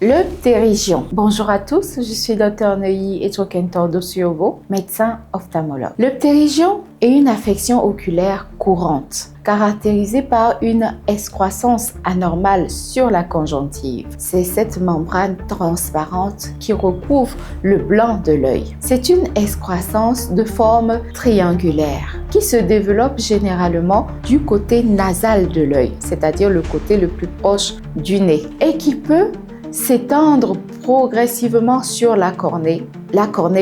Le ptérygion. Bonjour à tous, je suis Dr Neuilly Etchokentor-Dosuobo, médecin ophtalmologue. Le ptérygion est une affection oculaire courante, caractérisée par une excroissance anormale sur la conjonctive. C'est cette membrane transparente qui recouvre le blanc de l'œil. C'est une excroissance de forme triangulaire qui se développe généralement du côté nasal de l'œil, c'est-à-dire le côté le plus proche du nez, et qui peut s'étendre progressivement sur la cornée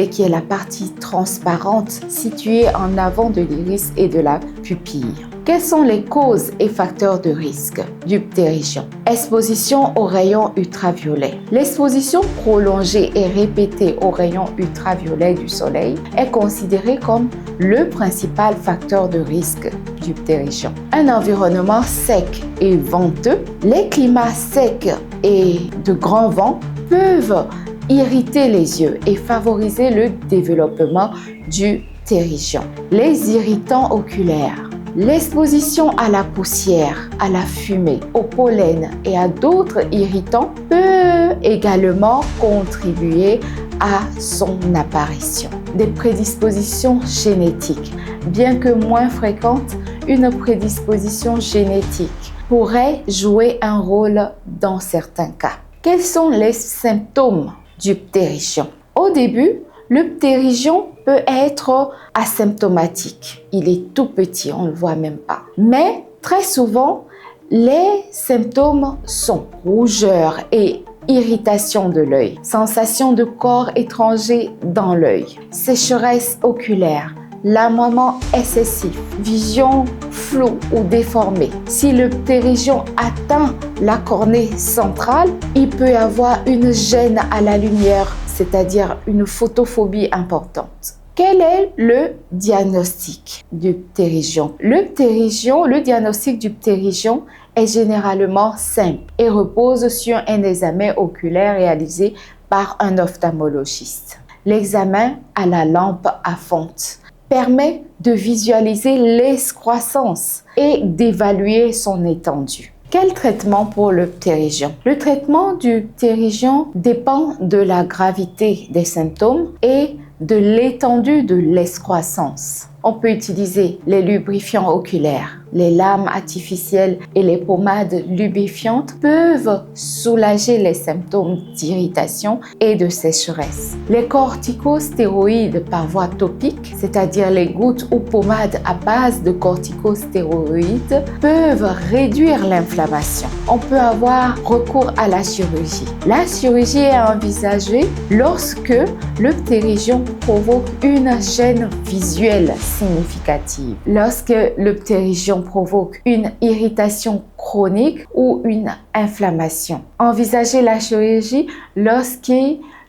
qui est la partie transparente située en avant de l'iris et de la pupille. Quelles sont les causes et facteurs de risque du ptérygion? Exposition aux rayons ultraviolets. L'exposition prolongée et répétée aux rayons ultraviolets du soleil est considérée comme le principal facteur de risque du ptérygion. Un environnement sec et venteux, les climats secs et de grands vents peuvent irriter les yeux et favoriser le développement du ptérygion. Les irritants oculaires. L'exposition à la poussière, à la fumée, au pollen et à d'autres irritants peut également contribuer à son apparition. Des prédispositions génétiques. Bien que moins fréquentes, une prédisposition génétique pourrait jouer un rôle dans certains cas. Quels sont les symptômes du ptérygion? Au début, le ptérygion peut être asymptomatique. Il est tout petit, on ne le voit même pas. Mais très souvent, les symptômes sont rougeur et irritation de l'œil, sensation de corps étranger dans l'œil, sécheresse oculaire, lamement excessif, vision floue ou déformée. Si le ptérygion atteint la cornée centrale, il peut y avoir une gêne à la lumière, c'est-à-dire une photophobie importante. Quel est le diagnostic du ptérygion? Le diagnostic du ptérygion est généralement simple et repose sur un examen oculaire réalisé par un ophtalmologiste. L'examen à la lampe à fonte permet de visualiser l'excroissance et d'évaluer son étendue. Quel traitement pour le ptérygion? Le traitement du ptérygion dépend de la gravité des symptômes et de l'étendue de l'excroissance. On peut utiliser les lubrifiants oculaires. Les lames artificielles et les pommades lubrifiantes peuvent soulager les symptômes d'irritation et de sécheresse. Les corticostéroïdes par voie topique, c'est-à-dire les gouttes ou pommades à base de corticostéroïdes, peuvent réduire l'inflammation. On peut avoir recours à la chirurgie. La chirurgie est envisagée lorsque le ptérygion provoque une gêne visuelle significative, lorsque le ptérygion provoque une irritation chronique ou une inflammation. Envisagez la chirurgie lorsque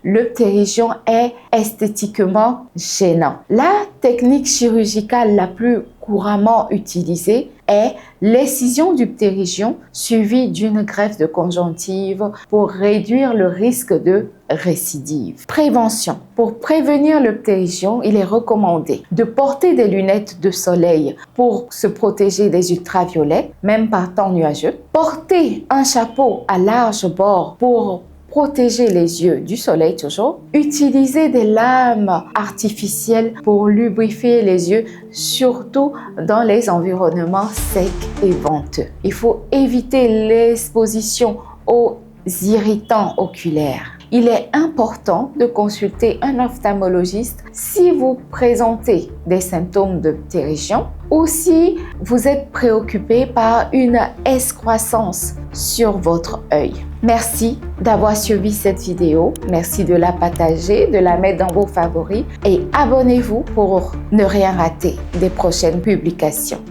le ptérygion est esthétiquement gênant. La technique chirurgicale la plus couramment utilisée est l'excision du ptérygion suivie d'une greffe de conjonctive pour réduire le risque de récidive. Prévention. Pour prévenir le ptérygion, il est recommandé de porter des lunettes de soleil pour se protéger des ultraviolets, même par temps nuageux. Porter un chapeau à large bord pour protéger les yeux du soleil toujours. Utiliser des lames artificielles pour lubrifier les yeux, surtout dans les environnements secs et venteux. Il faut éviter l'exposition aux irritants oculaires. Il est important de consulter un ophtalmologiste si vous présentez des symptômes de ptérygion ou si vous êtes préoccupé par une excroissance sur votre œil. Merci d'avoir suivi cette vidéo. Merci de la partager, de la mettre dans vos favoris et abonnez-vous pour ne rien rater des prochaines publications.